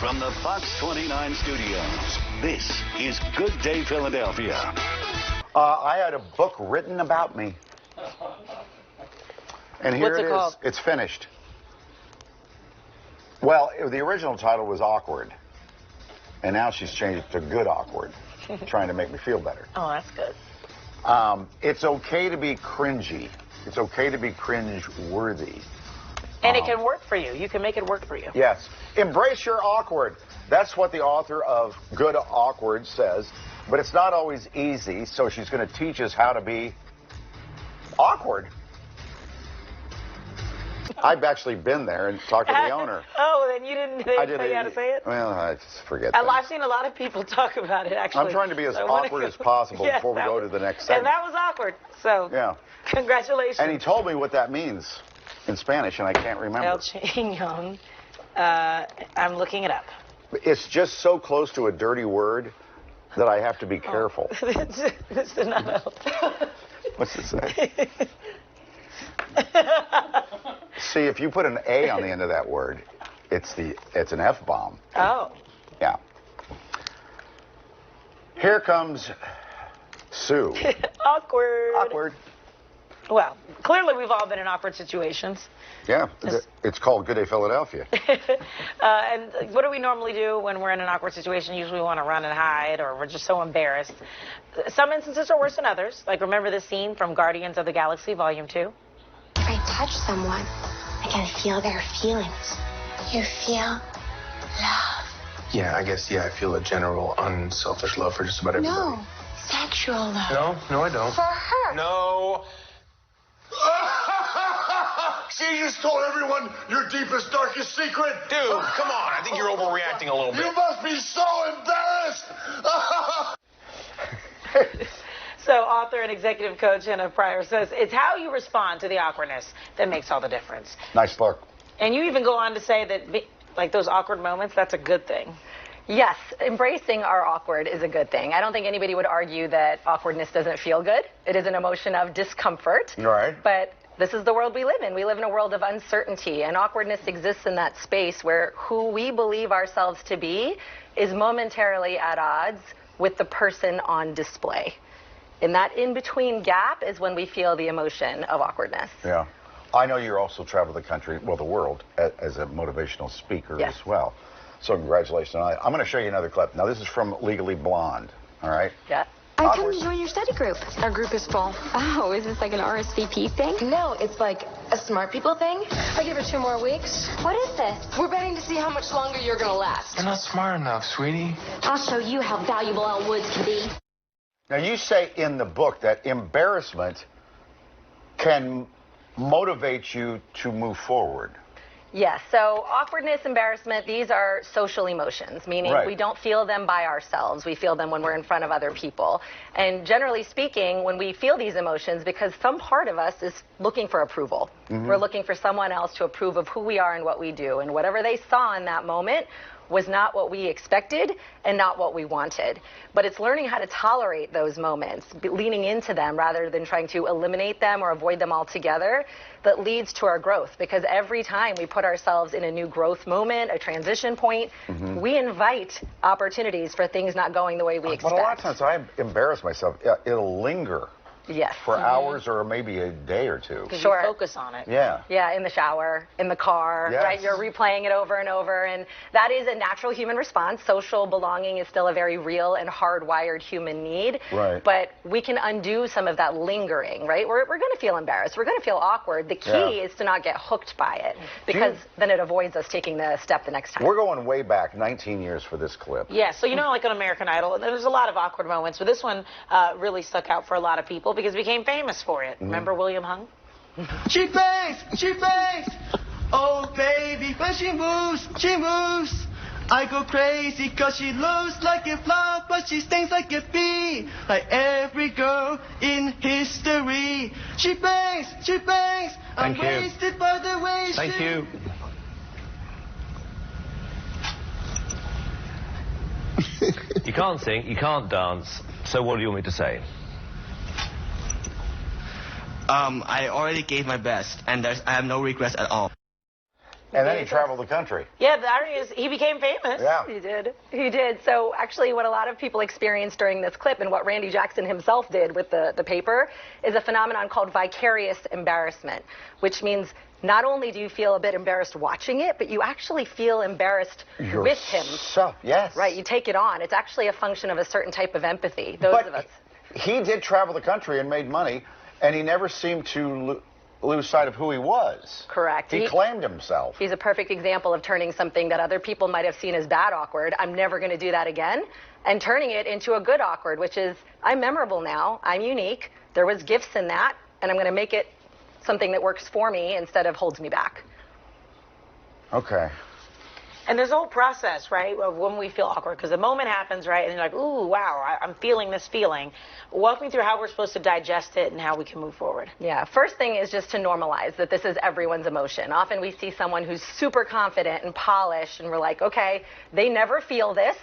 From the FOX29 studios, this is Good Day Philadelphia. I had a book written about me. And here it is. Called? It's finished. Well, the original title was Awkward. And now she's changed it to Good Awkward, trying to make me feel better. Oh, that's good. It's okay to be cringy. It's okay to be cringe-worthy. And it can work for you. You can make it work for you. Yes. Embrace your awkward. That's what the author of Good Awkward says. But it's not always easy, so she's going to teach us how to be awkward. I've actually been there and talked to the owner. Oh, then you didn't tell you how to say it? Well, I just forget I've seen a lot of people talk about it, actually. I'm trying to be as awkward as possible before we go to the next segment. And that was awkward, so yeah. Congratulations. And he told me what that means in Spanish, and I can't remember. El Chingón. I'm looking it up. It's just so close to a dirty word that I have to be careful. This did not help. What's it say? See, if you put an A on the end of that word, it's an F-bomb. Oh. Yeah. Here comes Sue. Awkward. Awkward. Well, clearly we've all been in awkward situations. Yeah, it's called Good Day Philadelphia. And what do we normally do when we're in an awkward situation? Usually we want to run and hide, or we're just so embarrassed. Some instances are worse than others. Like, remember this scene from Guardians of the Galaxy Volume 2? If I touch someone, I can feel their feelings. You feel love. Yeah, I guess, I feel a general unselfish love for just about everybody. No, sexual love. No, I don't. For her. No. She just told everyone your deepest, darkest secret. Dude, come on. I think you're overreacting a little bit. You must be so embarrassed. So author and executive coach Henna Pryor says it's how you respond to the awkwardness that makes all the difference. Nice book. And you even go on to say that, like, those awkward moments, that's a good thing. Yes, embracing our awkward is a good thing. I don't think anybody would argue that awkwardness doesn't feel good. It is an emotion of discomfort. Right. But this is the world we live in. We live in a world of uncertainty, and awkwardness exists in that space where who we believe ourselves to be is momentarily at odds with the person on display. And that in-between gap is when we feel the emotion of awkwardness. Yeah. I know you also travel the country, well, the world, as a motivational speaker as well. So congratulations. I'm going to show you another clip. Now, this is from Legally Blonde, all right? Yeah. I come to join your study group. Our group is full. Oh, is this like an RSVP thing? No, it's like a smart people thing. I give her 2 more weeks. What is this? We're betting to see how much longer you're going to last. You're not smart enough, sweetie. I'll show you how valuable Elle Woods can be. Now, you say in the book that embarrassment can motivate you to move forward. Yes, so awkwardness, embarrassment, these are social emotions, meaning we don't feel them by ourselves. We feel them when we're in front of other people. And generally speaking, when we feel these emotions, because some part of us is looking for approval. We're looking for someone else to approve of who we are and what we do. And whatever they saw in that moment was not what we expected and not what we wanted. But it's learning how to tolerate those moments, leaning into them rather than trying to eliminate them or avoid them altogether, that leads to our growth. Because every time we put ourselves in a new growth moment, a transition point, we invite opportunities for things not going the way we expect. But a lot of times I embarrass myself. It'll linger. Yes. For hours or maybe a day or two. Because you focus on it. Yeah. Yeah, in the shower, in the car, right? You're replaying it over and over. And that is a natural human response. Social belonging is still a very real and hardwired human need. Right. But we can undo some of that lingering, right? We're going to feel embarrassed. We're going to feel awkward. The key is to not get hooked by it, because then it avoids us taking the step the next time. We're going way back, 19 years for this clip. Yeah, so you know, like on American Idol, there's a lot of awkward moments, but this one really stuck out for a lot of people because he became famous for it. Remember William Hung? She bangs, oh baby, when she moves, I go crazy cause she looks like a flower, but she stings like a bee, like every girl in history. She bangs, I'm wasted by the way she... Thank you. You can't sing, you can't dance, so what do you want me to say? I already gave my best, and I have no regrets at all. And then he traveled the country. Yeah, the irony is he became famous. Yeah. He did. He did. So actually what a lot of people experienced during this clip and what Randy Jackson himself did with the paper is a phenomenon called vicarious embarrassment, which means not only do you feel a bit embarrassed watching it, but you actually feel embarrassed with him. Yes. Right, you take it on. It's actually a function of a certain type of empathy. Those of us. He did travel the country and made money, and he never seemed to lose sight of who he was. Correct. He claimed himself. He's a perfect example of turning something that other people might have seen as bad awkward, I'm never going to do that again, and turning it into a good awkward, which is, I'm memorable now, I'm unique, there was gifts in that, and I'm going to make it something that works for me instead of holds me back. Okay. And there's a whole process, right, of when we feel awkward, because the moment happens, right, and you're like, ooh, wow, I'm feeling this feeling. Walk me through how we're supposed to digest it and how we can move forward. Yeah, first thing is just to normalize that this is everyone's emotion. Often we see someone who's super confident and polished, and we're like, okay, they never feel this.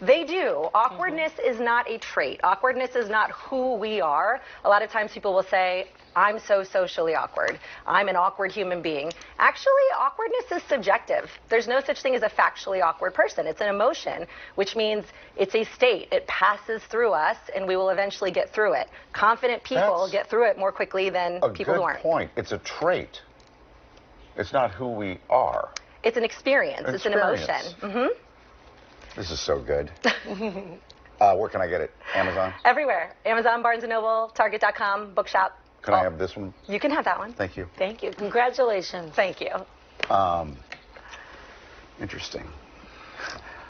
They do. Awkwardness is not a trait. Awkwardness is not who we are. A lot of times people will say, I'm so socially awkward. I'm an awkward human being. Actually, awkwardness is subjective. There's no such thing as a factually awkward person. It's an emotion, which means it's a state. It passes through us, and we will eventually get through it. Confident people get through it more quickly than people who aren't. A good point. It's a trait. It's not who we are. It's an experience. It's an emotion. Mm-hmm. This is so good. Where can I get it? Amazon? Everywhere. Amazon, Barnes & Noble, Target.com, Bookshop. Can I have this one? You can have that one. Thank you. Thank you. Congratulations. Thank you. Interesting.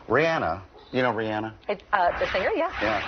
Rihanna. You know Rihanna? The singer, yeah. Yeah.